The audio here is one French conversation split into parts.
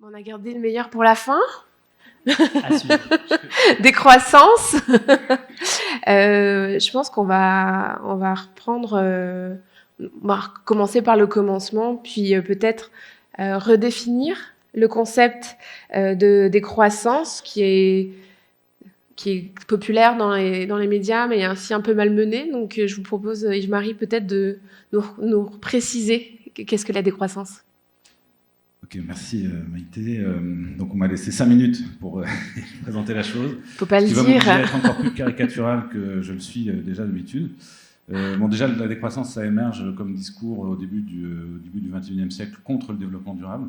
On a gardé le meilleur pour la fin. À suivre. Décroissance. Je pense qu'on va reprendre, on va commencer par le commencement, puis peut-être redéfinir le concept de décroissance qui est populaire dans les médias, mais ainsi un peu malmené. Donc je vous propose, Yves-Marie, peut-être de nous préciser qu'est-ce que la décroissance. Ok, merci Maïté. Donc on m'a laissé 5 minutes pour présenter la chose. Faut pas le dire. Ce qui va m'obliger à être encore plus caricatural que je le suis déjà d'habitude. Bon, déjà, la décroissance, ça émerge comme discours au début du XXIe siècle contre le développement durable.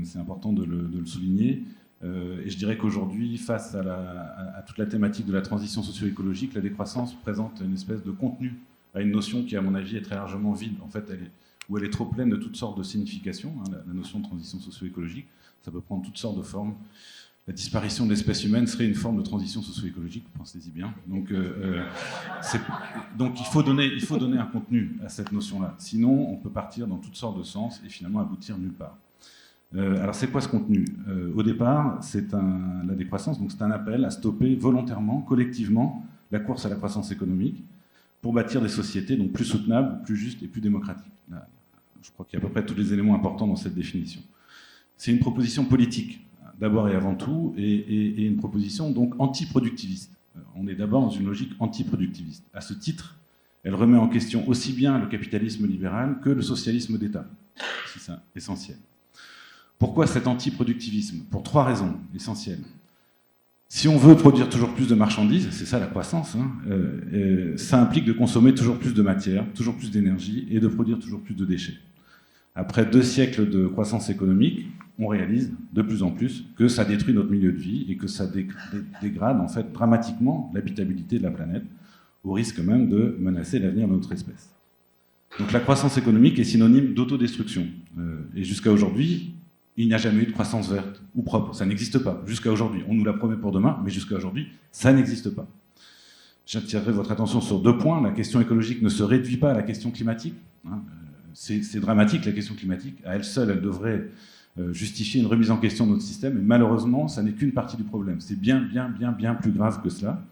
C'est important de le souligner. Et je dirais qu'aujourd'hui, face à toute la thématique de la transition socio-écologique, la décroissance présente une espèce de contenu à une notion qui, à mon avis, est très largement vide. En fait, elle est trop pleine de toutes sortes de significations. La notion de transition socio-écologique, ça peut prendre toutes sortes de formes. La disparition de l'espèce humaine serait une forme de transition socio-écologique, pensez-y bien. Donc il faut donner un contenu à cette notion-là. Sinon, on peut partir dans toutes sortes de sens et finalement aboutir nulle part. Alors c'est quoi ce contenu ? Au départ, la décroissance, donc c'est un appel à stopper volontairement, collectivement, la course à la croissance économique pour bâtir des sociétés donc plus soutenables, plus justes et plus démocratiques. Là, je crois qu'il y a à peu près tous les éléments importants dans cette définition. C'est une proposition politique, d'abord et avant tout, et une proposition donc antiproductiviste. On est d'abord dans une logique antiproductiviste. À ce titre, elle remet en question aussi bien le capitalisme libéral que le socialisme d'État. C'est essentiel. Pourquoi cet antiproductivisme ? Pour 3 raisons essentielles. Si on veut produire toujours plus de marchandises, c'est ça la croissance, ça implique de consommer toujours plus de matière, toujours plus d'énergie et de produire toujours plus de déchets. Après 2 siècles de croissance économique, on réalise de plus en plus que ça détruit notre milieu de vie et que ça dégrade en fait dramatiquement l'habitabilité de la planète, au risque même de menacer l'avenir de notre espèce. Donc la croissance économique est synonyme d'autodestruction. Et jusqu'à aujourd'hui, il n'y a jamais eu de croissance verte ou propre. Ça n'existe pas, jusqu'à aujourd'hui. On nous la promet pour demain, mais jusqu'à aujourd'hui, ça n'existe pas. J'attirerai votre attention sur 2 points. La question écologique ne se réduit pas à la question climatique. C'est dramatique, la question climatique. À elle seule, elle devrait justifier une remise en question de notre système. Et malheureusement, ça n'est qu'une partie du problème. C'est bien plus grave que cela.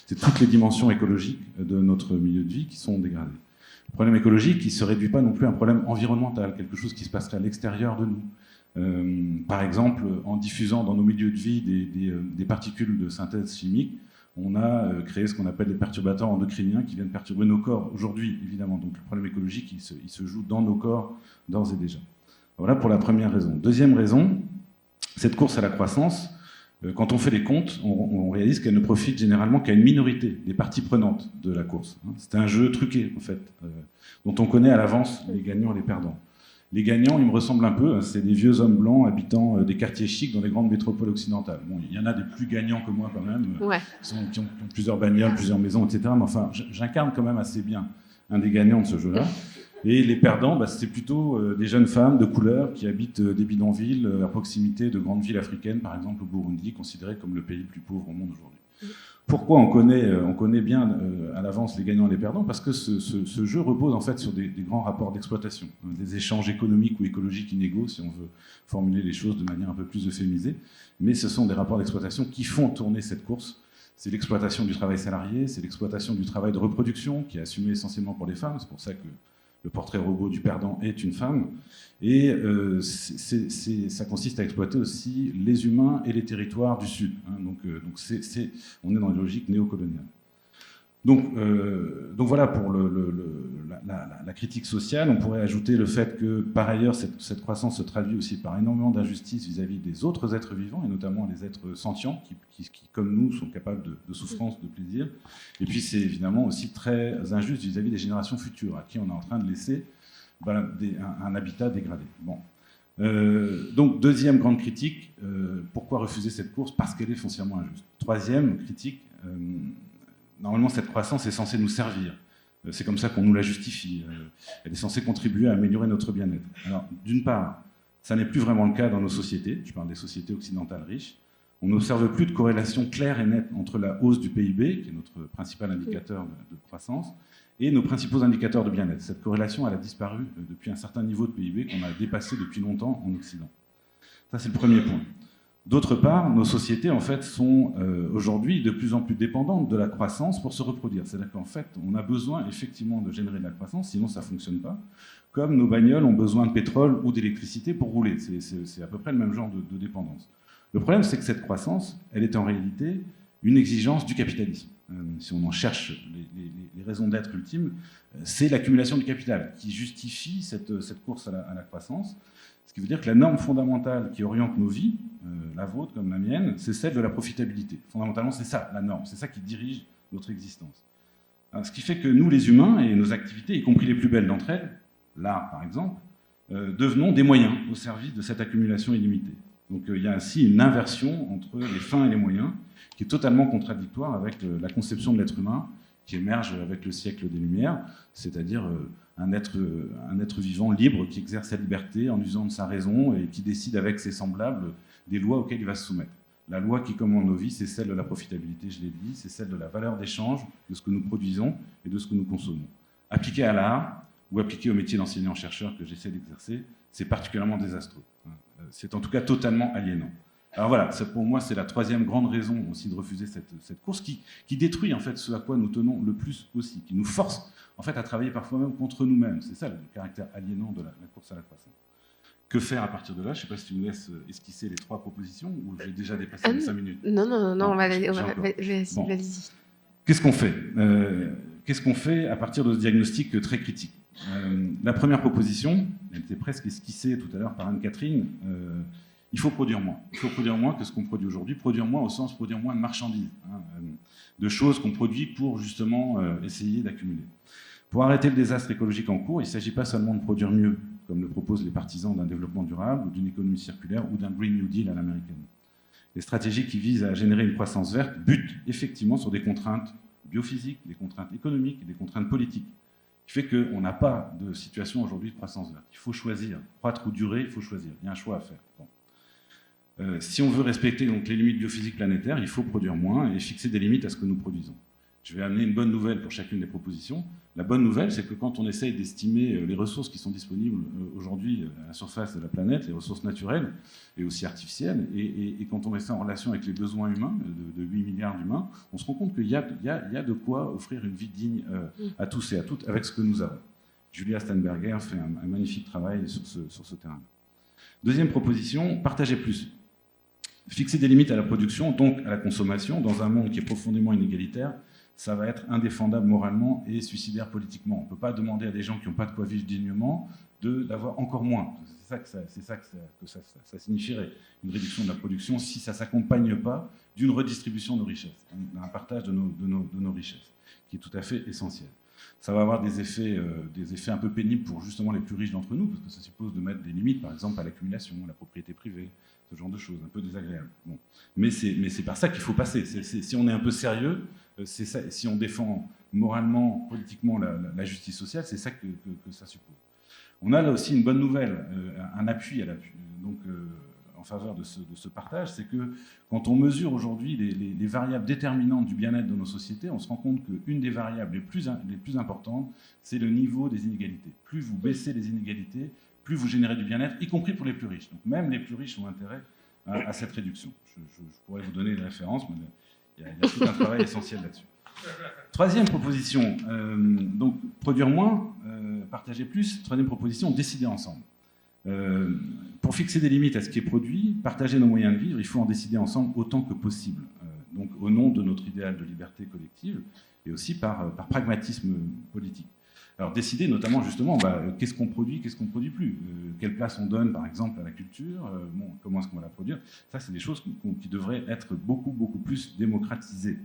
C'est toutes les dimensions écologiques de notre milieu de vie qui sont dégradées. Le problème écologique, il ne se réduit pas non plus à un problème environnemental, quelque chose qui se passerait à l'extérieur de nous. Par exemple, en diffusant dans nos milieux de vie des particules de synthèse chimique, on a créé ce qu'on appelle les perturbateurs endocriniens qui viennent perturber nos corps aujourd'hui, évidemment. Donc le problème écologique, il se joue dans nos corps d'ores et déjà. Voilà pour la première raison. Deuxième raison, cette course à la croissance, quand on fait les comptes, on réalise qu'elle ne profite généralement qu'à une minorité des parties prenantes de la course. C'est un jeu truqué, en fait, dont on connaît à l'avance les gagnants et les perdants. Les gagnants, ils me ressemblent un peu, c'est des vieux hommes blancs habitant des quartiers chics dans les grandes métropoles occidentales. Bon, il y en a des plus gagnants que moi quand même, Ouais. qui ont plusieurs bagnoles, plusieurs maisons, etc. Mais enfin, j'incarne quand même assez bien un des gagnants de ce jeu-là. Et les perdants, c'est plutôt des jeunes femmes de couleur qui habitent des bidonvilles à proximité de grandes villes africaines, par exemple au Burundi, considéré comme le pays le plus pauvre au monde aujourd'hui. Pourquoi on connaît bien à l'avance les gagnants et les perdants ? Parce que ce jeu repose en fait sur des grands rapports d'exploitation, des échanges économiques ou écologiques inégaux, si on veut formuler les choses de manière un peu plus euphémisée. Mais ce sont des rapports d'exploitation qui font tourner cette course. C'est l'exploitation du travail salarié, c'est l'exploitation du travail de reproduction, qui est assumé essentiellement pour les femmes. C'est pour ça que le portrait robot du perdant est une femme. Et ça consiste à exploiter aussi les humains et les territoires du Sud. Donc on est dans une logique néocoloniale. Donc voilà pour la critique sociale. On pourrait ajouter le fait que, par ailleurs, cette croissance se traduit aussi par énormément d'injustices vis-à-vis des autres êtres vivants, et notamment les êtres sentients, qui comme nous, sont capables de souffrance, de plaisir. Et puis c'est évidemment aussi très injuste vis-à-vis des générations futures, à qui on est en train de laisser un habitat dégradé. Bon. Donc, deuxième grande critique, pourquoi refuser cette course ? Parce qu'elle est foncièrement injuste. Troisième critique, normalement cette croissance est censée nous servir. C'est comme ça qu'on nous la justifie. Elle est censée contribuer à améliorer notre bien-être. Alors, d'une part, ça n'est plus vraiment le cas dans nos sociétés. Je parle des sociétés occidentales riches. On n'observe plus de corrélation claire et nette entre la hausse du PIB, qui est notre principal indicateur de croissance, et nos principaux indicateurs de bien-être. Cette corrélation, elle a disparu depuis un certain niveau de PIB qu'on a dépassé depuis longtemps en Occident. Ça, c'est le premier point. D'autre part, nos sociétés, en fait, sont aujourd'hui de plus en plus dépendantes de la croissance pour se reproduire. C'est-à-dire qu'en fait, on a besoin effectivement de générer de la croissance, sinon ça ne fonctionne pas. Comme nos bagnoles ont besoin de pétrole ou d'électricité pour rouler. C'est à peu près le même genre de dépendance. Le problème, c'est que cette croissance, elle est en réalité une exigence du capitalisme. Si on en cherche les raisons d'être ultimes, c'est l'accumulation du capital qui justifie cette course à la croissance. Ce qui veut dire que la norme fondamentale qui oriente nos vies, la vôtre comme la mienne, c'est celle de la profitabilité. Fondamentalement, c'est ça la norme, c'est ça qui dirige notre existence. Alors, ce qui fait que nous, les humains, et nos activités, y compris les plus belles d'entre elles, l'art par exemple, devenons des moyens au service de cette accumulation illimitée. Donc il y a ainsi une inversion entre les fins et les moyens, qui est totalement contradictoire avec la conception de l'être humain qui émerge avec le siècle des Lumières, c'est-à-dire un être vivant libre qui exerce sa liberté en usant de sa raison et qui décide avec ses semblables des lois auxquelles il va se soumettre. La loi qui commande nos vies, c'est celle de la profitabilité, je l'ai dit, c'est celle de la valeur d'échange de ce que nous produisons et de ce que nous consommons. Appliquée à l'art ou appliquée au métier d'enseignant-chercheur que j'essaie d'exercer, c'est particulièrement désastreux. C'est en tout cas totalement aliénant. Alors voilà, pour moi, c'est la troisième grande raison aussi de refuser cette course qui détruit en fait ce à quoi nous tenons le plus aussi, qui nous force en fait à travailler parfois même contre nous-mêmes. C'est ça le caractère aliénant de la course à la croissance. Que faire à partir de là? Je ne sais pas si tu me laisses esquisser les 3 propositions ou j'ai déjà dépassé les 5 minutes. Non, vas-y. Bon. Qu'est-ce qu'on fait Qu'est-ce qu'on fait à partir de ce diagnostic très critique? La première proposition, elle était presque esquissée tout à l'heure par Anne-Catherine, il faut produire moins. Il faut produire moins que ce qu'on produit aujourd'hui. Produire moins au sens produire moins de marchandises, de choses qu'on produit pour justement essayer d'accumuler. Pour arrêter le désastre écologique en cours, il ne s'agit pas seulement de produire mieux, comme le proposent les partisans d'un développement durable, ou d'une économie circulaire, ou d'un Green New Deal à l'américaine. Les stratégies qui visent à générer une croissance verte butent effectivement sur des contraintes biophysiques, des contraintes économiques et des contraintes politiques, qui fait qu'on n'a pas de situation aujourd'hui de croissance verte. Il faut choisir. Croître ou durer, il faut choisir. Il y a un choix à faire. Bon. Si on veut respecter donc, les limites biophysiques planétaires, il faut produire moins et fixer des limites à ce que nous produisons. Je vais amener une bonne nouvelle pour chacune des propositions. La bonne nouvelle, c'est que quand on essaye d'estimer les ressources qui sont disponibles aujourd'hui à la surface de la planète, les ressources naturelles et aussi artificielles, et quand on met ça en relation avec les besoins humains, de 8 milliards d'humains, on se rend compte qu'il y a de quoi offrir une vie digne à tous et à toutes avec ce que nous avons. Julia Steinberger fait un magnifique travail sur ce terrain. Deuxième proposition, partager plus. Fixer des limites à la production, donc à la consommation, dans un monde qui est profondément inégalitaire, ça va être indéfendable moralement et suicidaire politiquement. On ne peut pas demander à des gens qui n'ont pas de quoi vivre dignement d'avoir encore moins. C'est ça que ça signifierait, une réduction de la production, si ça ne s'accompagne pas d'une redistribution de nos richesses, d'un partage de nos richesses, qui est tout à fait essentiel. Ça va avoir des effets un peu pénibles pour justement les plus riches d'entre nous, parce que ça suppose de mettre des limites, par exemple, à l'accumulation, à la propriété privée, ce genre de choses, un peu désagréables. Bon. Mais c'est par ça qu'il faut passer. Si on est un peu sérieux, c'est ça, si on défend moralement, politiquement la justice sociale, c'est ça que ça suppose. On a là aussi une bonne nouvelle, un appui à l'appui. Donc, en faveur de ce partage, c'est que quand on mesure aujourd'hui les variables déterminantes du bien-être de nos sociétés, on se rend compte qu'une des variables les plus importantes, c'est le niveau des inégalités. Plus vous baissez les inégalités, plus vous générez du bien-être, y compris pour les plus riches. Donc même les plus riches ont intérêt à cette réduction. Je pourrais vous donner des références, mais il y a tout un travail essentiel là-dessus. Troisième proposition, donc produire moins, partager plus. Troisième proposition, décider ensemble. Pour fixer des limites à ce qui est produit, partager nos moyens de vivre, il faut en décider ensemble autant que possible. Donc au nom de notre idéal de liberté collective et aussi par pragmatisme politique. Alors décider notamment justement qu'est-ce qu'on produit plus, quelle place on donne par exemple à la culture, comment est-ce qu'on va la produire. Ça c'est des choses qui devraient être beaucoup plus démocratisées.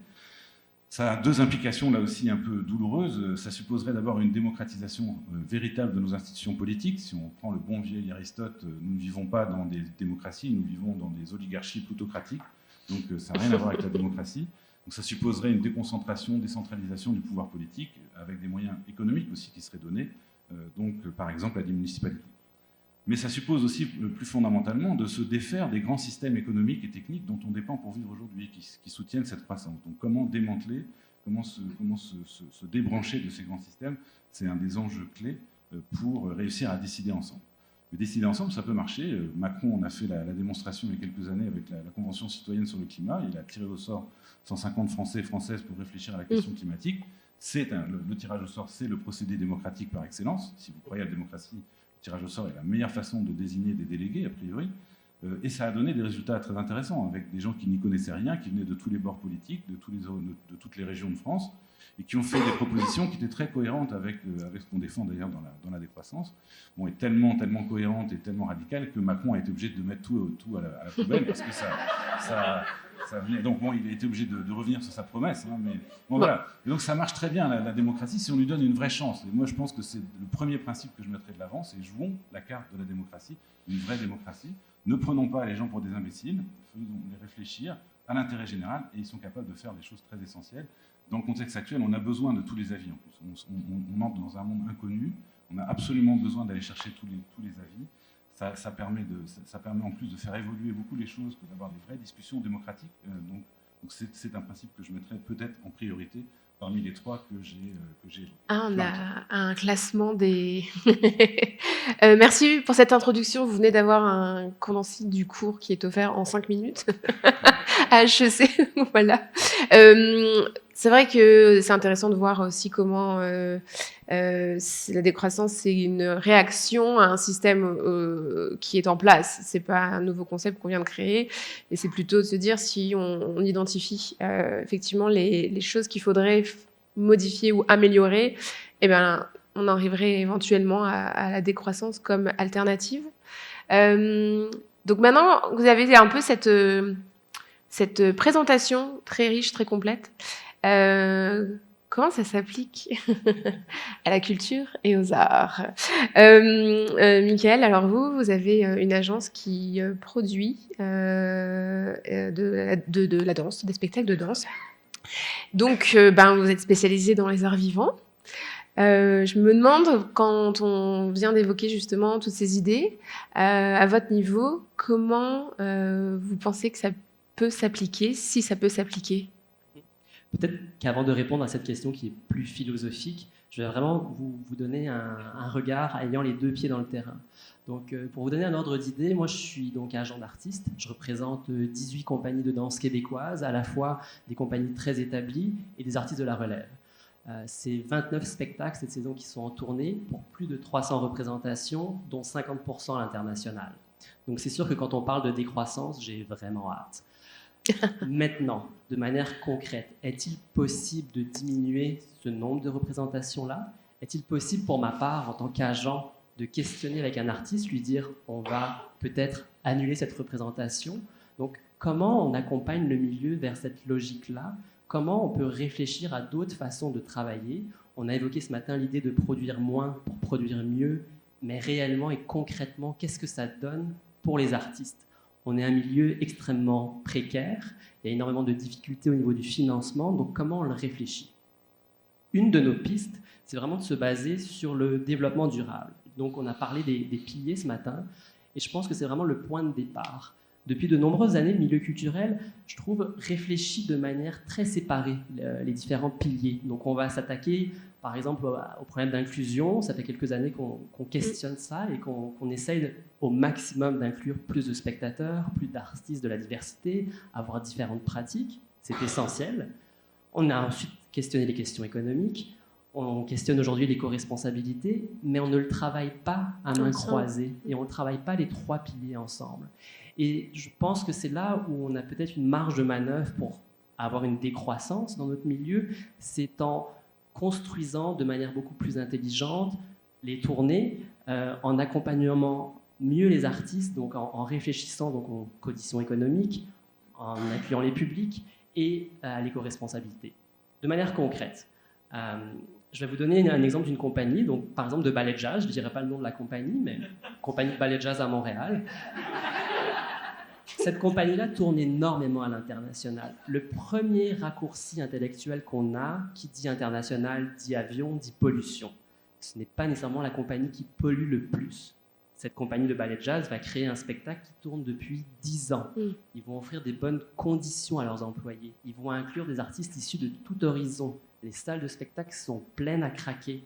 Ça a deux implications là aussi un peu douloureuses. Ça supposerait d'abord une démocratisation véritable de nos institutions politiques. Si on prend le bon vieil Aristote, nous ne vivons pas dans des démocraties, nous vivons dans des oligarchies plutocratiques. Donc ça n'a rien à voir avec la démocratie. Donc ça supposerait une déconcentration, décentralisation du pouvoir politique, avec des moyens économiques aussi qui seraient donnés, donc par exemple à des municipalités. Mais ça suppose aussi, plus fondamentalement, de se défaire des grands systèmes économiques et techniques dont on dépend pour vivre aujourd'hui, qui soutiennent cette croissance. Donc comment démanteler, comment se débrancher de ces grands systèmes, c'est un des enjeux clés pour réussir à décider ensemble. Mais décider ensemble, ça peut marcher. Macron, on a fait la démonstration il y a quelques années avec la Convention citoyenne sur le climat. Il a tiré au sort 150 Français et Françaises pour réfléchir à la question climatique. Le tirage au sort, c'est le procédé démocratique par excellence. Si vous croyez à la démocratie, le tirage au sort est la meilleure façon de désigner des délégués, a priori. Et ça a donné des résultats très intéressants, avec des gens qui n'y connaissaient rien, qui venaient de tous les bords politiques, de toutes les régions de France, et qui ont fait des propositions qui étaient très cohérentes avec ce qu'on défend d'ailleurs dans la décroissance. Bon, et tellement cohérentes et tellement radicales que Macron a été obligé de mettre tout à la poubelle, parce que ça venait. Donc bon, il a été obligé de revenir sur sa promesse. Hein, mais bon, voilà. Et donc ça marche très bien, la démocratie, si on lui donne une vraie chance. Et moi, je pense que c'est le premier principe que je mettrai de l'avant, c'est jouons la carte de la démocratie, une vraie démocratie. Ne prenons pas les gens pour des imbéciles, faisons-les réfléchir à l'intérêt général, et ils sont capables de faire des choses très essentielles. Dans le contexte actuel, on a besoin de tous les avis en plus. On entre dans un monde inconnu, on a absolument besoin d'aller chercher tous les avis. Ça permet en plus de faire évoluer beaucoup les choses, d'avoir des vraies discussions démocratiques. Donc c'est un principe que je mettrais peut-être en priorité parmi les trois que j'ai. On a un classement des... merci pour cette introduction. Vous venez d'avoir un condensé du cours qui est offert en 5 minutes à HEC. Voilà. C'est vrai que c'est intéressant de voir aussi comment la décroissance, c'est une réaction à un système qui est en place. C'est pas un nouveau concept qu'on vient de créer, et c'est plutôt de se dire si on identifie effectivement les choses qu'il faudrait modifier ou améliorer, eh bien, on arriverait éventuellement à la décroissance comme alternative. Donc maintenant, vous avez un peu cette présentation très riche, très complète. Comment ça s'applique à la culture et aux arts? Mickaël, alors vous avez une agence qui produit de la danse, des spectacles de danse. Donc, vous êtes spécialisé dans les arts vivants. Je me demande, quand on vient d'évoquer justement toutes ces idées, à votre niveau, comment vous pensez que ça peut s'appliquer, si ça peut s'appliquer? Peut-être qu'avant de répondre à cette question qui est plus philosophique, je vais vraiment vous donner un regard ayant les deux pieds dans le terrain. Donc, pour vous donner un ordre d'idée, moi je suis donc agent d'artiste. Je représente 18 compagnies de danse québécoises, à la fois des compagnies très établies et des artistes de la relève. C'est 29 spectacles cette saison qui sont en tournée pour plus de 300 représentations, dont 50% à l'international. Donc c'est sûr que quand on parle de décroissance, j'ai vraiment hâte. Maintenant, de manière concrète, est-il possible de diminuer ce nombre de représentations-là? Est-il possible pour ma part, en tant qu'agent, de questionner avec un artiste, lui dire on va peut-être annuler cette représentation? Donc comment on accompagne le milieu vers cette logique-là? Comment on peut réfléchir à d'autres façons de travailler? On a évoqué ce matin l'idée de produire moins pour produire mieux, mais réellement et concrètement, qu'est-ce que ça donne pour les artistes? On est un milieu extrêmement précaire, il y a énormément de difficultés au niveau du financement, donc comment on le réfléchit? Une de nos pistes, c'est vraiment de se baser sur le développement durable. Donc on a parlé des piliers ce matin, et je pense que c'est vraiment le point de départ. Depuis de nombreuses années, le milieu culturel, je trouve, réfléchit de manière très séparée les différents piliers. Donc on va s'attaquer, par exemple, au problème d'inclusion. Ça fait quelques années qu'on questionne ça et qu'on essaye au maximum d'inclure plus de spectateurs, plus d'artistes de la diversité, avoir différentes pratiques. C'est essentiel. On a ensuite questionné les questions économiques. On questionne aujourd'hui l'éco-responsabilité, mais on ne le travaille pas à main croisée et on ne travaille pas les trois piliers ensemble. Et je pense que c'est là où on a peut-être une marge de manœuvre pour avoir une décroissance dans notre milieu, c'est en construisant de manière beaucoup plus intelligente les tournées, en accompagnant mieux les artistes, donc en réfléchissant donc aux conditions économiques, en incluant les publics et à l'éco-responsabilité. De manière concrète, je vais vous donner un exemple d'une compagnie, donc par exemple de ballet jazz, je ne dirai pas le nom de la compagnie, mais compagnie de ballet jazz à Montréal. Cette compagnie-là tourne énormément à l'international. Le premier raccourci intellectuel qu'on a, qui dit international, dit avion, dit pollution. Ce n'est pas nécessairement la compagnie qui pollue le plus. Cette compagnie de ballet jazz va créer un spectacle qui tourne depuis 10 ans. Ils vont offrir des bonnes conditions à leurs employés. Ils vont inclure des artistes issus de tout horizon. Les salles de spectacle sont pleines à craquer.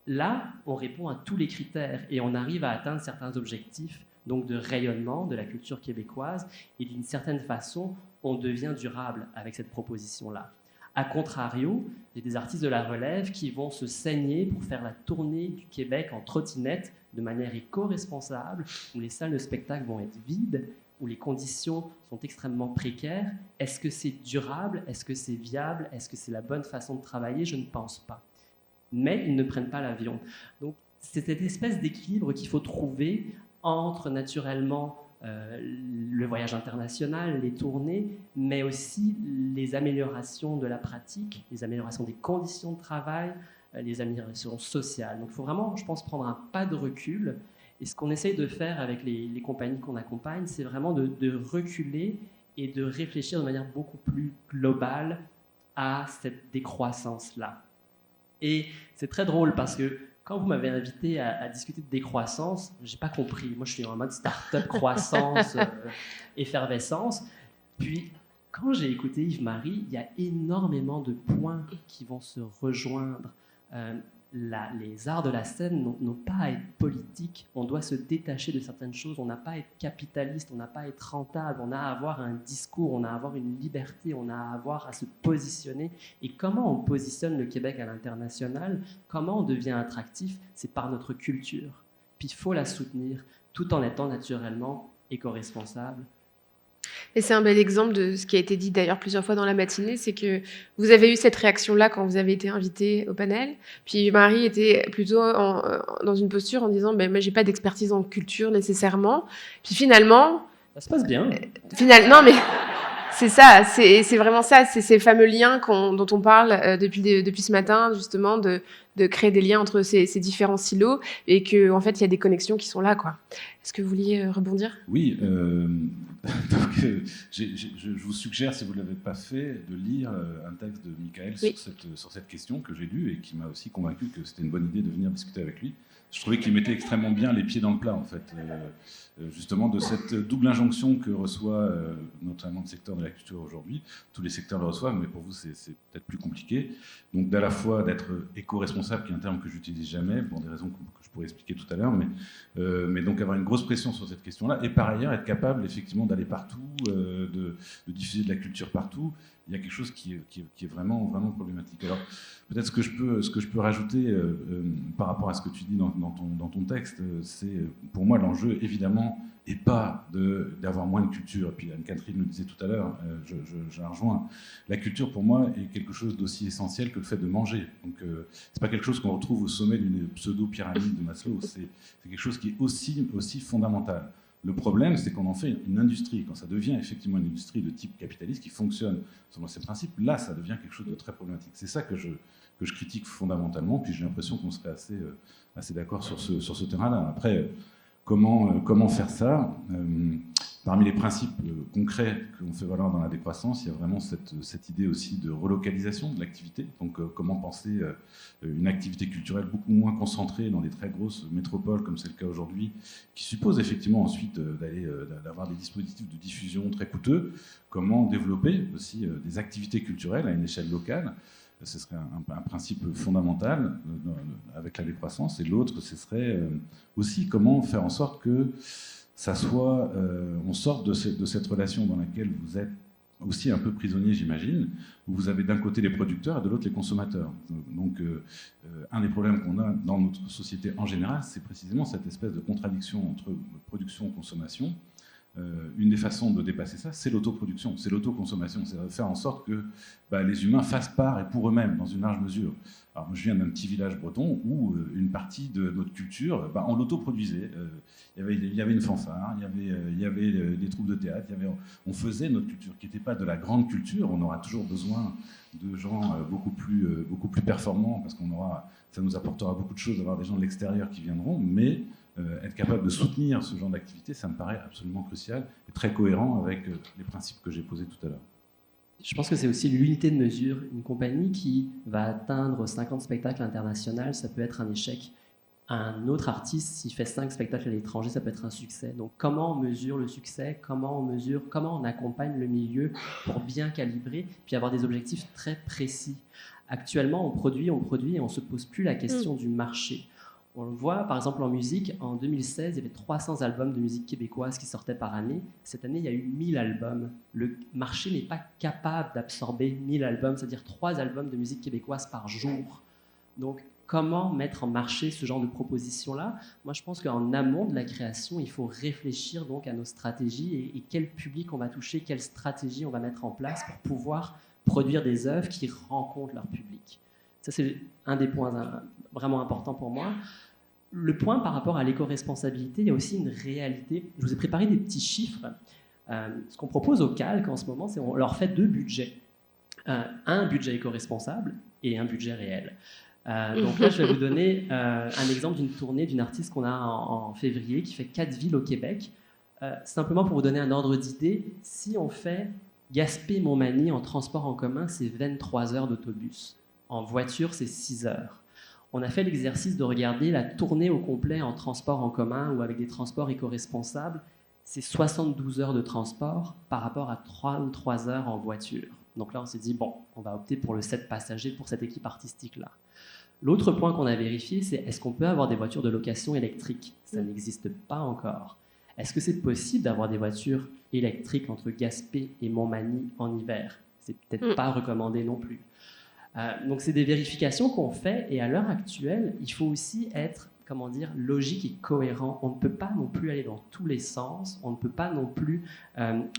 Là, on répond à tous les critères et on arrive à atteindre certains objectifs donc de rayonnement de la culture québécoise et d'une certaine façon, on devient durable avec cette proposition-là. A contrario, il y a des artistes de la relève qui vont se saigner pour faire la tournée du Québec en trottinette de manière éco-responsable, où les salles de spectacle vont être vides, où les conditions sont extrêmement précaires. Est-ce que c'est durable? Est-ce que c'est viable? Est-ce que c'est la bonne façon de travailler? Je ne pense pas. Mais ils ne prennent pas l'avion. Donc, c'est cette espèce d'équilibre qu'il faut trouver entre naturellement le voyage international, les tournées, mais aussi les améliorations de la pratique, les améliorations des conditions de travail, les améliorations sociales. Donc il faut vraiment, je pense, prendre un pas de recul. Et ce qu'on essaye de faire avec les compagnies qu'on accompagne, c'est vraiment de reculer et de réfléchir de manière beaucoup plus globale à cette décroissance-là. Et c'est très drôle parce que quand vous m'avez invité à discuter de décroissance, je n'ai pas compris. Moi, je suis en mode start-up, croissance, effervescence. Puis, quand j'ai écouté Yves-Marie, il y a énormément de points qui vont se rejoindre. Les arts de la scène n'ont pas à être politiques. On doit se détacher de certaines choses. On n'a pas à être capitaliste, on n'a pas à être rentable. On a à avoir un discours, on a à avoir une liberté, on a à avoir à se positionner. Et comment on positionne le Québec à l'international, comment on devient attractif, c'est par notre culture. Puis il faut la soutenir, tout en étant naturellement éco-responsable. Et c'est un bel exemple de ce qui a été dit d'ailleurs plusieurs fois dans la matinée, c'est que vous avez eu cette réaction-là quand vous avez été invité au panel. Puis Marie était plutôt dans une posture en disant moi, j'ai pas d'expertise en culture nécessairement. Puis finalement. Ça se passe bien. Non, mais c'est ça, c'est vraiment ça, c'est ces fameux liens dont on parle depuis ce matin, justement, de créer des liens entre ces différents silos et qu'en fait, il y a des connexions qui sont là, quoi. Est-ce que vous vouliez rebondir ? Oui, donc, je vous suggère, si vous ne l'avez pas fait, de lire un texte de Michael sur cette question que j'ai lu et qui m'a aussi convaincu que c'était une bonne idée de venir discuter avec lui. Je trouvais qu'il mettait extrêmement bien les pieds dans le plat, en fait, justement de cette double injonction que reçoit notamment le secteur de la culture aujourd'hui. Tous les secteurs le reçoivent, mais pour vous, c'est peut-être plus compliqué. Donc, d'à la fois d'être éco-responsable, qui est un terme que j'utilise jamais, pour des raisons que je pourrais expliquer tout à l'heure, mais donc avoir une grosse pression sur cette question-là, et par ailleurs être capable, effectivement, d'aller partout, de diffuser de la culture partout. Il y a quelque chose qui est vraiment, vraiment problématique. Alors, peut-être ce que je peux rajouter par rapport à ce que tu dis dans ton texte, c'est pour moi l'enjeu, évidemment, et pas d'avoir moins de culture. Et puis Anne-Catherine le disait tout à l'heure, je la rejoins. La culture, pour moi, est quelque chose d'aussi essentiel que le fait de manger. Donc, c'est pas quelque chose qu'on retrouve au sommet d'une pseudo-pyramide de Maslow. C'est quelque chose qui est aussi fondamental. Le problème, c'est qu'on en fait une industrie. Quand ça devient effectivement une industrie de type capitaliste qui fonctionne selon ces principes, là, ça devient quelque chose de très problématique. C'est ça que je critique fondamentalement. Puis j'ai l'impression qu'on serait assez d'accord sur ce terrain-là. Après, comment faire ça? Parmi les principes concrets qu'on fait valoir dans la décroissance, il y a vraiment cette idée aussi de relocalisation de l'activité. Donc comment penser une activité culturelle beaucoup moins concentrée dans des très grosses métropoles, comme c'est le cas aujourd'hui, qui suppose effectivement ensuite d'avoir des dispositifs de diffusion très coûteux. Comment développer aussi des activités culturelles à une échelle locale. Ce serait un principe fondamental avec la décroissance. Et l'autre, ce serait aussi comment faire en sorte que on sorte de cette relation dans laquelle vous êtes aussi un peu prisonnier, j'imagine, où vous avez d'un côté les producteurs et de l'autre les consommateurs. Donc, un des problèmes qu'on a dans notre société en général, c'est précisément cette espèce de contradiction entre production et consommation. Une des façons de dépasser ça, c'est l'autoproduction, c'est l'autoconsommation, c'est de faire en sorte que les humains fassent part et pour eux-mêmes, dans une large mesure. Alors moi, je viens d'un petit village breton où une partie de notre culture, on l'autoproduisait. Il y avait une fanfare, il y avait des troupes de théâtre, on faisait notre culture, qui n'était pas de la grande culture. On aura toujours besoin de gens beaucoup plus performants, parce ça nous apportera beaucoup de choses d'avoir des gens de l'extérieur qui viendront, mais être capable de soutenir ce genre d'activité, ça me paraît absolument crucial et très cohérent avec les principes que j'ai posés tout à l'heure. Je pense que c'est aussi l'unité de mesure. Une compagnie qui va atteindre 50 spectacles internationaux, ça peut être un échec un autre artiste, s'il fait 5 spectacles à l'étranger, ça peut être un succès. Donc comment on mesure le succès, comment on accompagne le milieu pour bien calibrer, puis avoir des objectifs très précis. Actuellement, on produit et on ne se pose plus la question du marché. On le voit, par exemple, en musique. En 2016, il y avait 300 albums de musique québécoise qui sortaient par année. Cette année, il y a eu 1000 albums. Le marché n'est pas capable d'absorber 1000 albums, c'est-à-dire 3 albums de musique québécoise par jour. Donc, comment mettre en marché ce genre de propositions-là? Moi, je pense qu'en amont de la création, il faut réfléchir donc à nos stratégies et quel public on va toucher, quelle stratégie on va mettre en place pour pouvoir produire des œuvres qui rencontrent leur public. Ça, c'est un des points vraiment importants pour moi. Le point par rapport à l'éco-responsabilité, il y a aussi une réalité. Je vous ai préparé des petits chiffres. Ce qu'on propose au Calque en ce moment, c'est qu'on leur fait 2 budgets. Un budget éco-responsable et un budget réel. Donc là, je vais vous donner un exemple d'une tournée d'une artiste qu'on a en février qui fait 4 villes au Québec. Simplement pour vous donner un ordre d'idée, si on fait Gaspé-Montmagny en transport en commun, c'est 23 heures d'autobus. En voiture, c'est 6 heures. On a fait l'exercice de regarder la tournée au complet en transport en commun ou avec des transports éco-responsables. C'est 72 heures de transport par rapport à 33 heures en voiture. Donc là, on s'est dit, bon, on va opter pour le 7 passagers pour cette équipe artistique-là. L'autre point qu'on a vérifié, c'est est-ce qu'on peut avoir des voitures de location électriques? Ça n'existe pas encore. Est-ce que c'est possible d'avoir des voitures électriques entre Gaspé et Montmagny en hiver? C'est peut-être pas recommandé non plus. Donc c'est des vérifications qu'on fait et à l'heure actuelle, il faut aussi être, comment dire, logique et cohérent. On ne peut pas non plus aller dans tous les sens, on ne peut pas non plus,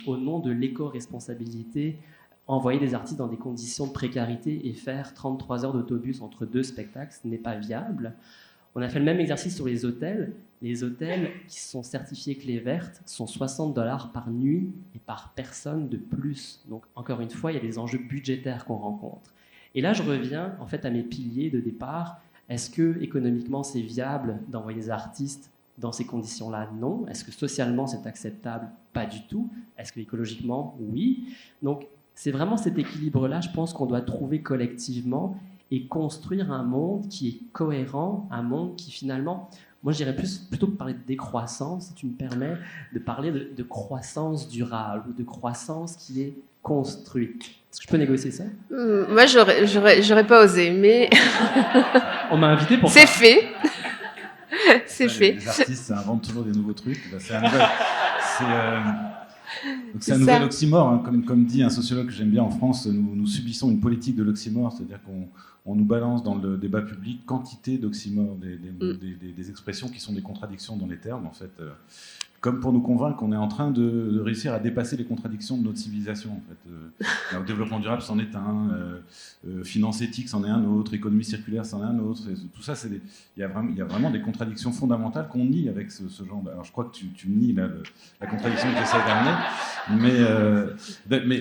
au nom de l'éco-responsabilité, envoyer des artistes dans des conditions de précarité et faire 33 heures d'autobus entre 2 spectacles, ce n'est pas viable. On a fait le même exercice sur les hôtels. Les hôtels qui sont certifiés clé verte sont 60 $ par nuit et par personne de plus. Donc encore une fois, il y a des enjeux budgétaires qu'on rencontre. Et là, je reviens en fait à mes piliers de départ. Est-ce que économiquement c'est viable d'envoyer des artistes dans ces conditions-là? Non. Est-ce que socialement c'est acceptable? Pas du tout. Est-ce que écologiquement? Oui. Donc c'est vraiment cet équilibre-là, je pense, qu'on doit trouver collectivement et construire un monde qui est cohérent, un monde qui finalement, moi je dirais plutôt que parler de décroissance, si tu me permets, de parler de croissance durable ou de croissance qui est construite. Est-ce que je peux négocier ça? Moi, j'aurais pas osé, mais On m'a invité pour c'est ça. fait. C'est fait. Les artistes, ça invente toujours des nouveaux trucs. C'est un nouvel oxymore, hein. Comme dit un sociologue que j'aime bien en France, nous subissons une politique de l'oxymore, c'est-à-dire qu'on nous balance dans le débat public quantité d'oxymores, des expressions qui sont des contradictions dans les termes, en fait. Comme pour nous convaincre qu'on est en train de réussir à dépasser les contradictions de notre civilisation. En fait. Le développement durable, c'en est un, finance éthique, c'en est un autre, économie circulaire, c'en est un autre. Tout ça, il y a vraiment des contradictions fondamentales qu'on nie avec ce genre de... Alors je crois que tu nies la contradiction que j'essaie d'amener,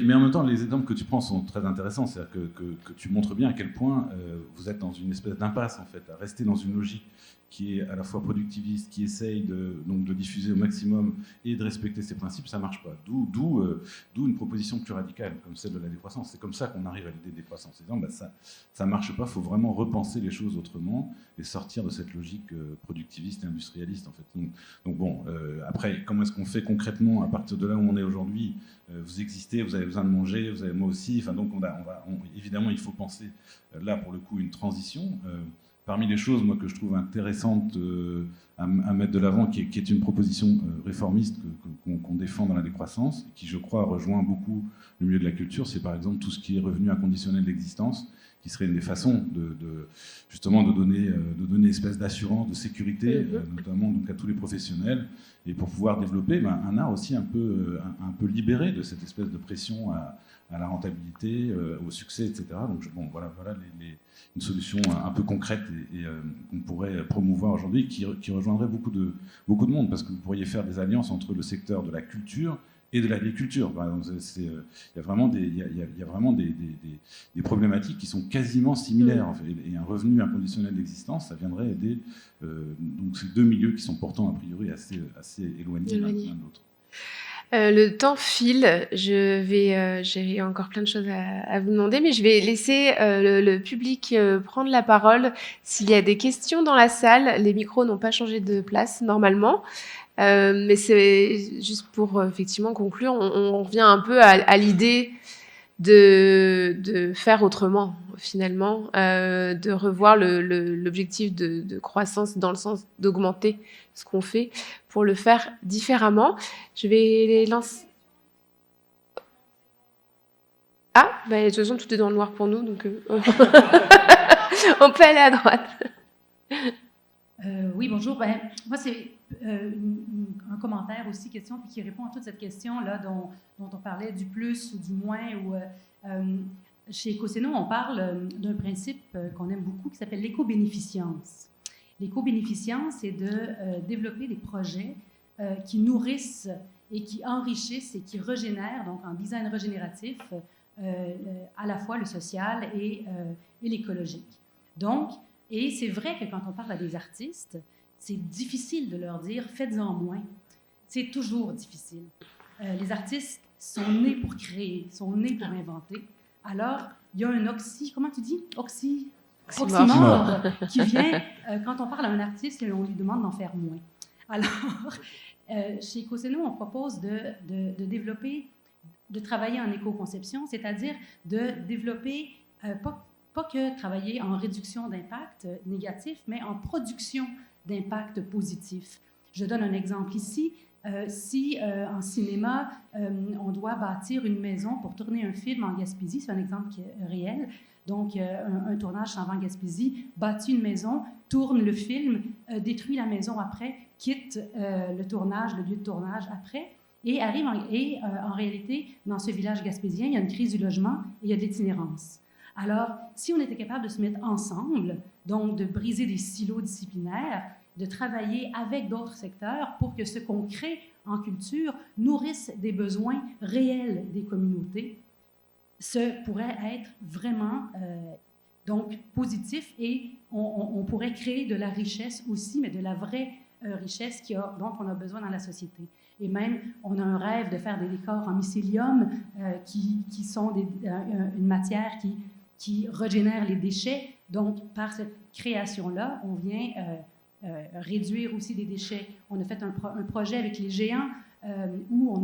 mais en même temps, les exemples que tu prends sont très intéressants. C'est-à-dire que tu montres bien à quel point vous êtes dans une espèce d'impasse, en fait, à rester dans une logique qui est à la fois productiviste, qui essaye donc de diffuser au maximum et de respecter ses principes, ça ne marche pas. D'où une proposition plus radicale, comme celle de la décroissance. C'est comme ça qu'on arrive à l'idée de décroissance. C'est disant, ça ne marche pas, il faut vraiment repenser les choses autrement et sortir de cette logique productiviste et industrialiste. En fait. Donc bon, après, comment est-ce qu'on fait concrètement à partir de là où on est aujourd'hui? Vous existez, vous avez besoin de manger, vous avez, moi aussi. Enfin, donc évidemment, il faut penser là, pour le coup, une transition. Parmi les choses, moi, que je trouve intéressantes à mettre de l'avant, qui est une proposition réformiste qu'on défend dans la décroissance, qui, je crois, rejoint beaucoup le milieu de la culture, c'est par exemple tout ce qui est revenu inconditionnel d'existence, qui serait une des façons justement de donner une espèce d'assurance, de sécurité, notamment donc, à tous les professionnels, et pour pouvoir développer un art aussi un peu libéré de cette espèce de pression à la rentabilité, au succès, etc. Donc voilà une solution un peu concrète et qu'on pourrait promouvoir aujourd'hui, qui rejoindrait beaucoup de monde, parce que vous pourriez faire des alliances entre le secteur de la culture et de l'agriculture. Il y a vraiment des problématiques qui sont quasiment similaires. En fait. Et un revenu inconditionnel d'existence, ça viendrait aider donc ces deux milieux qui sont pourtant a priori assez éloignés l'un de l'autre. Le temps file. J'ai encore plein de choses à vous demander, mais je vais laisser le public prendre la parole. S'il y a des questions dans la salle, les micros n'ont pas changé de place normalement. Mais c'est juste pour effectivement conclure, on revient un peu à l'idée de faire autrement, finalement, de revoir l'objectif de croissance dans le sens d'augmenter ce qu'on fait pour le faire différemment. Je vais les lancer. Ah, bah, de toute façon, tout est dans le noir pour nous, donc on peut aller à droite. Oui, bonjour. Moi, c'est un commentaire aussi, question, puis qui répond à toute cette question-là dont on parlait du plus ou du moins. Chez Ecoceno, on parle d'un principe qu'on aime beaucoup qui s'appelle l'éco-bénéficience. L'éco-bénéficience, c'est de développer des projets qui nourrissent et qui enrichissent et qui régénèrent, donc en design régénératif, à la fois le social et l'écologique. Donc, et c'est vrai que quand on parle à des artistes, c'est difficile de leur dire « faites-en moins ». C'est toujours difficile. Les artistes sont nés pour créer, sont nés pour inventer. Alors, il y a un comment tu dis? Oxymore qui vient, quand on parle à un artiste, on lui demande d'en faire moins. Alors, chez Ecoceno, on propose de développer, de travailler en éco-conception, c'est-à-dire de développer, pas que travailler en réduction d'impact négatif, mais en production d'impact positif. Je donne un exemple ici. Si en cinéma, on doit bâtir une maison pour tourner un film en Gaspésie, c'est un exemple qui est réel. Donc, un tournage s'en va en Gaspésie, bâtit une maison, tourne le film, détruit la maison après, quitte le tournage, le lieu de tournage après, et arrive en réalité, dans ce village gaspésien, il y a une crise du logement et il y a de l'itinérance. Alors, si on était capable de se mettre ensemble, donc de briser des silos disciplinaires, de travailler avec d'autres secteurs pour que ce qu'on crée en culture nourrisse des besoins réels des communautés, ce pourrait être vraiment donc positif et on pourrait créer de la richesse aussi, mais de la vraie richesse dont on a besoin dans la société. Et même, on a un rêve de faire des décors en mycélium qui sont une matière qui régénère les déchets. Donc, par cette création-là, on vient réduire aussi des déchets. On a fait un projet avec les géants où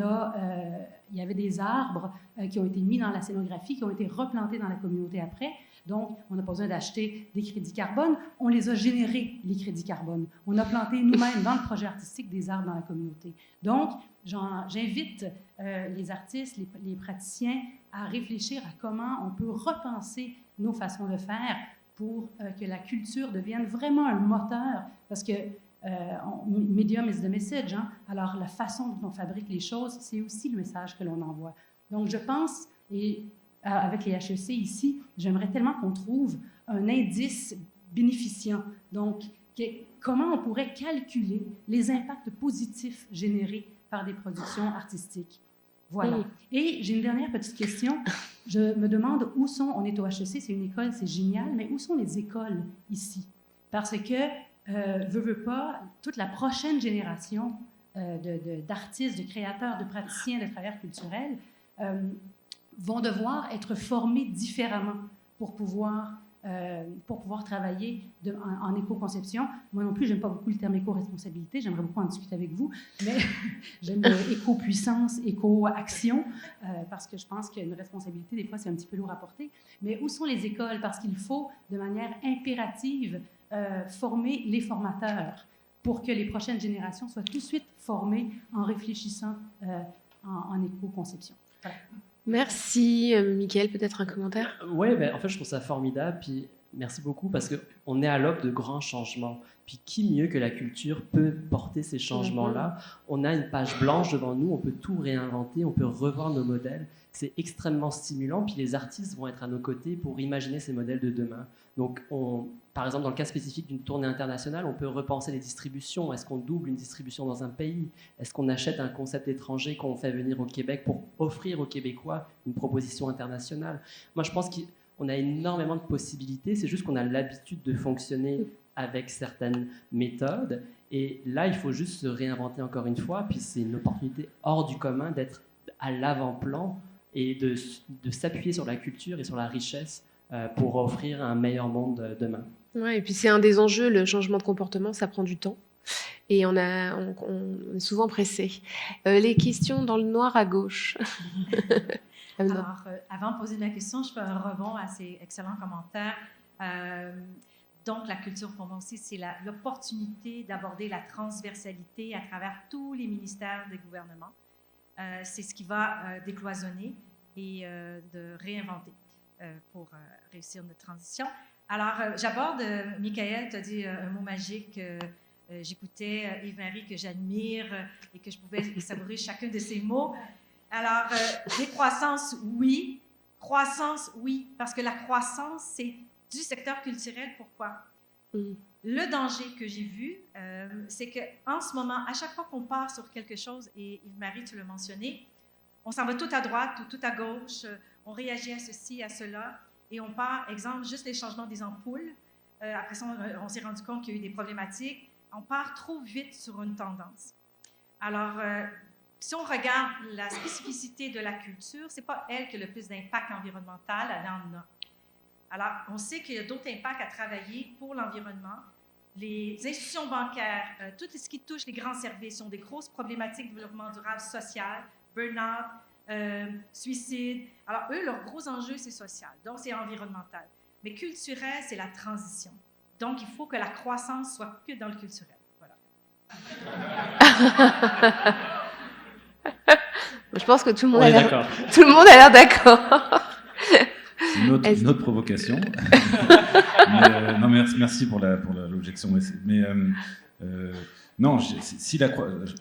il y avait des arbres qui ont été mis dans la scénographie, qui ont été replantés dans la communauté après. Donc, on n'a pas besoin d'acheter des crédits carbone, on les a générés, les crédits carbone. On a planté nous-mêmes dans le projet artistique des arbres dans la communauté. Donc, j'invite les artistes, les praticiens à réfléchir à comment on peut repenser nos façons de faire pour que la culture devienne vraiment un moteur, parce que medium is the message, hein? Alors la façon dont on fabrique les choses, c'est aussi le message que l'on envoie. Donc je pense, et avec les HEC ici, j'aimerais tellement qu'on trouve un indice bénéficiant. Donc comment on pourrait calculer les impacts positifs générés par des productions artistiques. Voilà. Et j'ai une dernière petite question. Je me demande où sont, on est au HEC, c'est une école, c'est génial, mais où sont les écoles ici? Parce que, veut pas, toute la prochaine génération d'artistes, de créateurs, de praticiens, de travailleurs culturels vont devoir être formés différemment pour pouvoir travailler en éco-conception. Moi non plus, j'aime pas beaucoup le terme éco-responsabilité, j'aimerais beaucoup en discuter avec vous, mais j'aime éco-puissance, éco-action, parce que je pense qu'une responsabilité, des fois, c'est un petit peu lourd à porter. Mais où sont les écoles? Parce qu'il faut, de manière impérative, former les formateurs pour que les prochaines générations soient tout de suite formées en réfléchissant en éco-conception. Voilà. Merci. Mickaël, peut-être un commentaire? Oui, en fait, je trouve ça formidable. Puis merci beaucoup parce qu'on est à l'aube de grands changements. Puis qui mieux que la culture peut porter ces changements-là? On a une page blanche devant nous, on peut tout réinventer, on peut revoir nos modèles. C'est extrêmement stimulant. Puis les artistes vont être à nos côtés pour imaginer ces modèles de demain. Donc, par exemple, dans le cas spécifique d'une tournée internationale, on peut repenser les distributions. Est-ce qu'on double une distribution dans un pays? Est-ce qu'on achète un concept étranger qu'on fait venir au Québec pour offrir aux Québécois une proposition internationale? Moi, je pense qu'on a énormément de possibilités. C'est juste qu'on a l'habitude de fonctionner avec certaines méthodes. Et là, il faut juste se réinventer encore une fois, puis c'est une opportunité hors du commun d'être à l'avant-plan et de s'appuyer sur la culture et sur la richesse pour offrir un meilleur monde demain. Ouais, et puis c'est un des enjeux, le changement de comportement, ça prend du temps. Et on est souvent pressé. Les questions dans le noir à gauche. Alors, avant de poser la question, je fais un rebond à ces excellents commentaires. Donc, la culture, pour moi aussi, c'est l'opportunité d'aborder la transversalité à travers tous les ministères des gouvernements. C'est ce qui va décloisonner et de réinventer pour réussir notre transition. Alors, j'aborde, Michael, tu as dit un mot magique. J'écoutais Yves-Marie que j'admire et que je pouvais savourer chacun de ses mots. Alors, décroissance, oui. Croissance, oui. Parce que la croissance, c'est du secteur culturel. Pourquoi? Le danger que j'ai vu, c'est qu'en ce moment, à chaque fois qu'on part sur quelque chose, et Yves-Marie, tu l'as mentionné, on s'en va tout à droite ou tout à gauche, on réagit à ceci, à cela, et on part, exemple, juste les changements des ampoules. Après ça, on s'est rendu compte qu'il y a eu des problématiques. On part trop vite sur une tendance. Alors, si on regarde la spécificité de la culture, ce n'est pas elle qui a le plus d'impact environnemental, elle en a. Alors, on sait qu'il y a d'autres impacts à travailler pour l'environnement. Les institutions bancaires, tout ce qui touche les grands services ont des grosses problématiques de développement durable social, burn-out, suicide. Alors, eux, leur gros enjeu, c'est social, donc c'est environnemental. Mais culturel, c'est la transition. Donc, il faut que la croissance soit que dans le culturel. Voilà. Je pense que tout le monde a l'air d'accord. C'est une autre provocation. Non, merci pour l'objection. Non,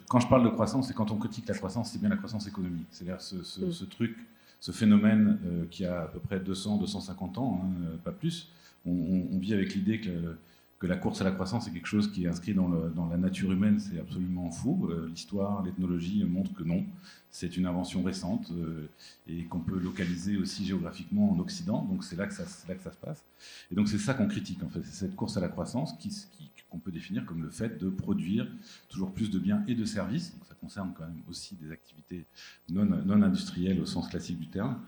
quand je parle de croissance, et quand on critique la croissance, c'est bien la croissance économique. C'est-à-dire ce phénomène qui a à peu près 200-250 ans, hein, pas plus. On vit avec l'idée que la course à la croissance est quelque chose qui est inscrit dans la nature humaine. C'est absolument faux. L'histoire, l'ethnologie montrent que non. C'est une invention récente et qu'on peut localiser aussi géographiquement en Occident. Donc c'est là que ça se passe. Et donc c'est ça qu'on critique en fait. C'est cette course à la croissance qu'on peut définir comme le fait de produire toujours plus de biens et de services. Donc ça concerne quand même aussi des activités non industrielles au sens classique du terme.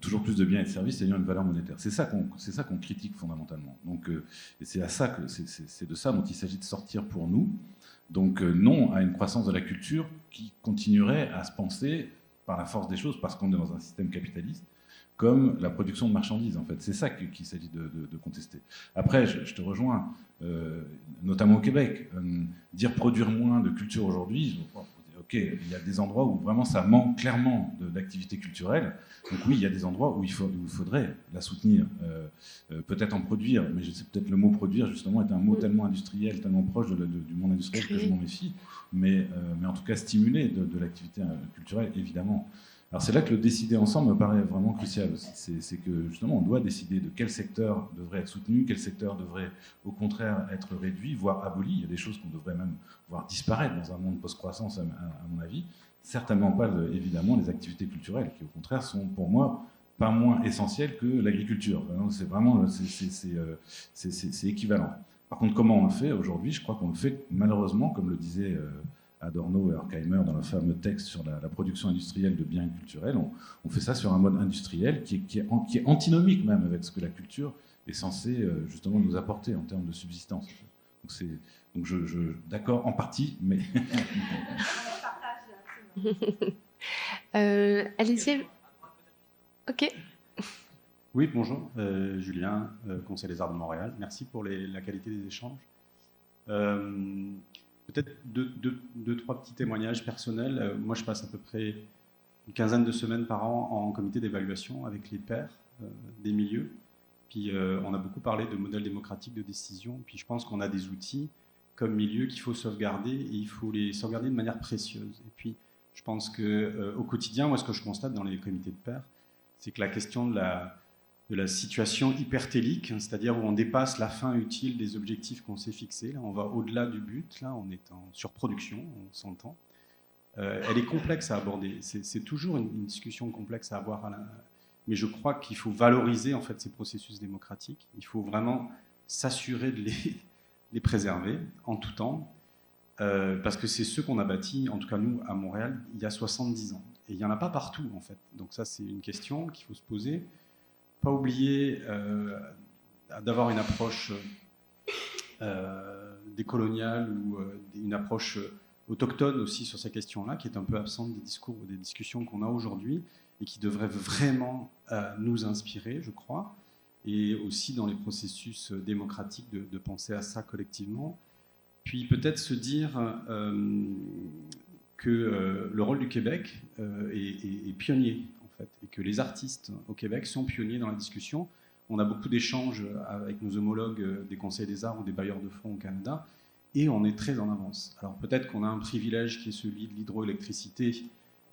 Toujours plus de biens et de services ayant une valeur monétaire. C'est ça qu'on critique fondamentalement. Donc, et c'est de ça dont il s'agit de sortir pour nous. Donc non à une croissance de la culture qui continuerait à se penser par la force des choses, parce qu'on est dans un système capitaliste, comme la production de marchandises, en fait. C'est ça qu'il s'agit de contester. Après, je te rejoins, notamment au Québec. Dire produire moins de culture aujourd'hui, ok, il y a des endroits où vraiment ça manque clairement d'activité culturelle. Donc oui, il y a des endroits où il faudrait la soutenir, peut-être en produire, mais je sais peut-être le mot produire justement est un mot tellement industriel, tellement proche du monde industriel que je m'en méfie, mais en tout cas stimuler de l'activité culturelle, évidemment. Alors c'est là que le décider ensemble me paraît vraiment crucial aussi. C'est que justement on doit décider de quel secteur devrait être soutenu, quel secteur devrait au contraire être réduit, voire aboli. Il y a des choses qu'on devrait même voir disparaître dans un monde post-croissance à mon avis. Certainement pas évidemment les activités culturelles qui au contraire sont pour moi pas moins essentielles que l'agriculture. C'est vraiment c'est équivalent. Par contre comment on le fait aujourd'hui? Je crois qu'on le fait malheureusement comme le disait Adorno et Horkheimer dans le fameux texte sur la production industrielle de biens culturels. On fait ça sur un mode industriel qui est antinomique même avec ce que la culture est censée justement nous apporter en termes de subsistance. Donc d'accord en partie, mais... Allez-y. Ok. Oui, bonjour. Julien, Conseil des Arts de Montréal. Merci pour la qualité des échanges. Peut-être deux, trois petits témoignages personnels. Moi, je passe à peu près une quinzaine de semaines par an en comité d'évaluation avec les pairs des milieux. Puis, on a beaucoup parlé de modèles démocratiques de décision. Puis, je pense qu'on a des outils comme milieu qu'il faut sauvegarder et il faut les sauvegarder de manière précieuse. Et puis, je pense qu'au quotidien, moi, ce que je constate dans les comités de pairs, c'est que la question de la situation hypertélique, c'est-à-dire où on dépasse la fin utile des objectifs qu'on s'est fixés. Là, on va au-delà du but, là, on est en surproduction, on s'entend. Elle est complexe à aborder. C'est toujours une discussion complexe à avoir. Mais je crois qu'il faut valoriser en fait, ces processus démocratiques. Il faut vraiment s'assurer de les préserver en tout temps. parce que c'est ceux qu'on a bâtis, en tout cas nous, à Montréal, il y a 70 ans. Et il n'y en a pas partout, en fait. Donc ça, c'est une question qu'il faut se poser. Pas oublier d'avoir une approche décoloniale ou une approche autochtone aussi sur ces questions-là, qui est un peu absente des discours ou des discussions qu'on a aujourd'hui, et qui devrait vraiment nous inspirer, je crois, et aussi dans les processus démocratiques de penser à ça collectivement. Puis peut-être se dire que le rôle du Québec est pionnier, en fait, et que les artistes au Québec sont pionniers dans la discussion. On a beaucoup d'échanges avec nos homologues des conseils des arts ou des bailleurs de fonds au Canada, et on est très en avance. Alors peut-être qu'on a un privilège qui est celui de l'hydroélectricité,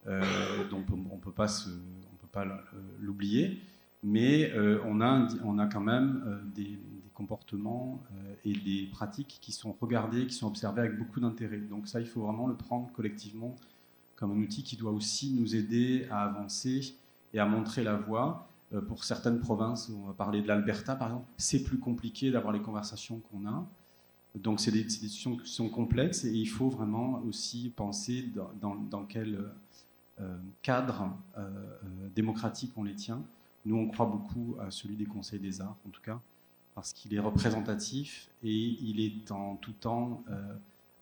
dont on ne peut pas l'oublier, mais on a quand même des comportements et des pratiques qui sont regardées, qui sont observées avec beaucoup d'intérêt. Donc ça, il faut vraiment le prendre collectivement comme un outil qui doit aussi nous aider à avancer et à montrer la voie. Pour certaines provinces, on va parler de l'Alberta par exemple, c'est plus compliqué d'avoir les conversations qu'on a. Donc c'est des discussions qui sont complexes et il faut vraiment aussi penser dans quel cadre démocratique on les tient. Nous, on croit beaucoup à celui des conseils des arts, en tout cas, parce qu'il est représentatif et il est en tout temps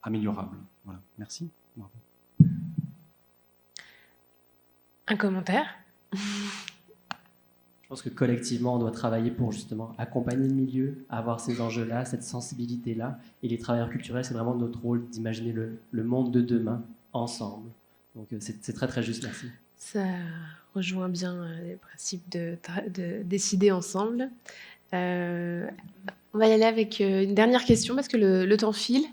améliorable. Voilà. Merci. Bravo. Un commentaire? Je pense que collectivement, on doit travailler pour justement accompagner le milieu, avoir ces enjeux-là, cette sensibilité-là. Et les travailleurs culturels, c'est vraiment notre rôle d'imaginer le monde de demain ensemble. Donc c'est très très juste, merci. Ça rejoint bien les principes de décider ensemble. On va y aller avec une dernière question parce que le temps file.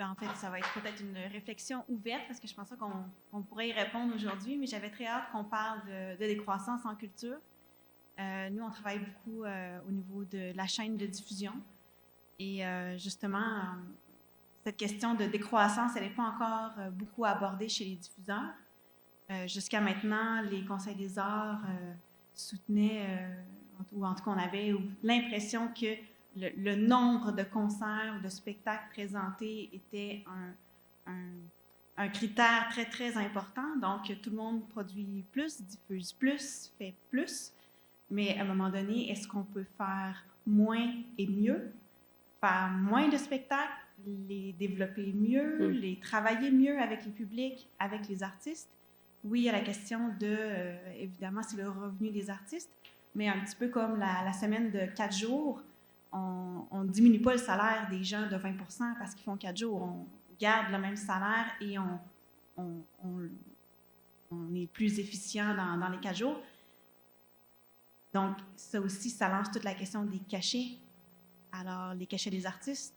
En fait, ça va être peut-être une réflexion ouverte parce que je pense pas qu'on pourrait y répondre aujourd'hui, mais j'avais très hâte qu'on parle de décroissance en culture. Nous, on travaille beaucoup au niveau de la chaîne de diffusion et justement, cette question de décroissance, elle n'est pas encore beaucoup abordée chez les diffuseurs. Jusqu'à maintenant, les conseils des arts soutenaient, ou en tout cas, on avait l'impression que le nombre de concerts ou de spectacles présentés était un critère très, très important. Donc, tout le monde produit plus, diffuse plus, fait plus. Mais à un moment donné, est-ce qu'on peut faire moins et mieux? Faire moins de spectacles, les développer mieux, les travailler mieux avec le public, avec les artistes? Oui, il y a la question de, évidemment, c'est le revenu des artistes, mais un petit peu comme la semaine de 4 jours, on ne diminue pas le salaire des gens de 20 % parce qu'ils font 4 jours. On garde le même salaire et on est plus efficient dans les 4 jours. Donc, ça aussi, ça lance toute la question des cachets. Alors, les cachets des artistes,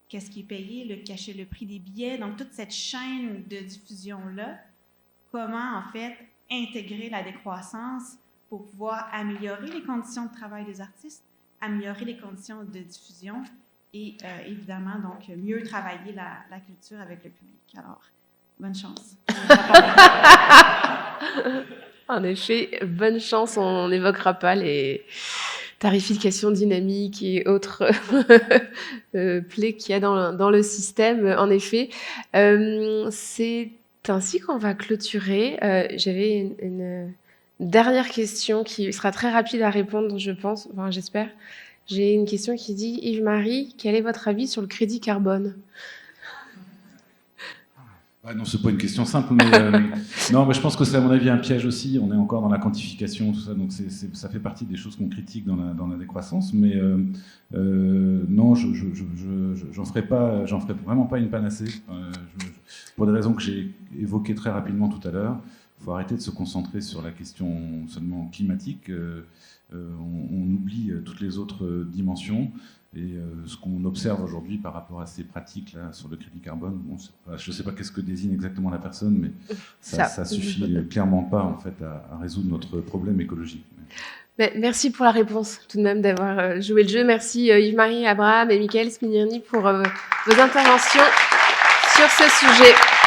qu'est-ce qui est payé, le prix des billets. Donc, toute cette chaîne de diffusion-là, comment, en fait, intégrer la décroissance pour pouvoir améliorer les conditions de travail des artistes, améliorer les conditions de diffusion et, évidemment, donc, mieux travailler la culture avec le public. Alors, bonne chance. En effet, bonne chance. On n'évoquera pas les tarifications dynamiques et autres plaies qu'il y a dans le système. En effet, c'est ainsi qu'on va clôturer. J'avais une dernière question qui sera très rapide à répondre, je pense, enfin j'espère. J'ai une question qui dit: Yves-Marie, quel est votre avis sur le crédit carbone? Non, c'est pas une question simple, mais non, mais je pense que c'est à mon avis un piège aussi. On est encore dans la quantification, tout ça, donc ça fait partie des choses qu'on critique dans la décroissance. Mais non, j'en ferai vraiment pas une panacée. Pour des raisons que j'ai évoquées très rapidement tout à l'heure. Il faut arrêter de se concentrer sur la question seulement climatique. On oublie toutes les autres dimensions. Et ce qu'on observe aujourd'hui par rapport à ces pratiques-là sur le crédit carbone, bon, je ne sais pas qu'est-ce que désigne exactement la personne, mais ça suffit clairement pas en fait, à résoudre notre problème écologique. Mais merci pour la réponse, tout de même, d'avoir joué le jeu. Merci Yves-Marie, Abraham et Michael Sminiani pour vos interventions sur ce sujet.